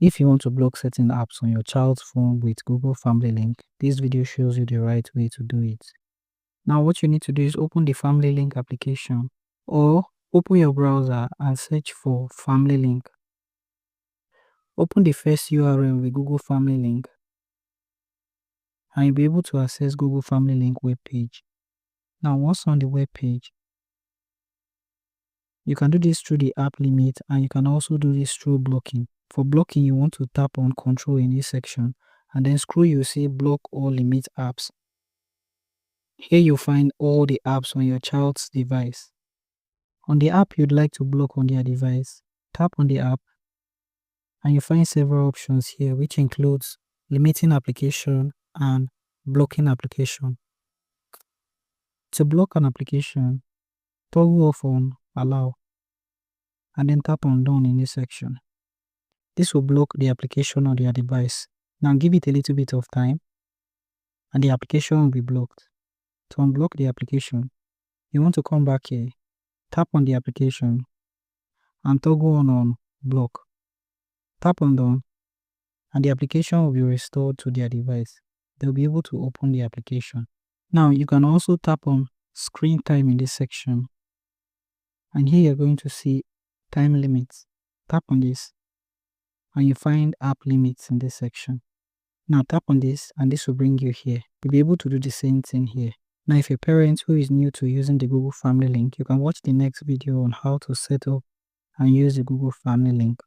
If you want to block certain apps on your child's phone with Google Family Link, this video shows you the right way to do it. Now what you need to do is open the Family Link application or open your browser and search for Family Link. Open the first URL with Google Family Link and you'll be able to access Google Family Link web page. Now once on the web page, you can do this through the app limit and you can also do this through blocking. For blocking, you want to tap on control in this section and then scroll, you see block or limit apps. Here you'll find all the apps on your child's device. On the app you'd like to block on their device, tap on the app and you find several options here, which includes limiting application and blocking application. To block an application, toggle off on allow and then tap on done in this section. This will block the application on your device. Now give it a little bit of time and the application will be blocked. To unblock the application, you want to come back here, tap on the application and toggle on block. Tap on done and the application will be restored to their device. They'll be able to open the application. Now you can also tap on screen time in this section and here you're going to see time limits. Tap on this and you find app limits in this section. Now tap on this and this will bring you here. You'll be able to do the same thing here. Now if you're a parent who is new to using the Google Family Link, you can watch the next video on how to set up and use the Google Family Link.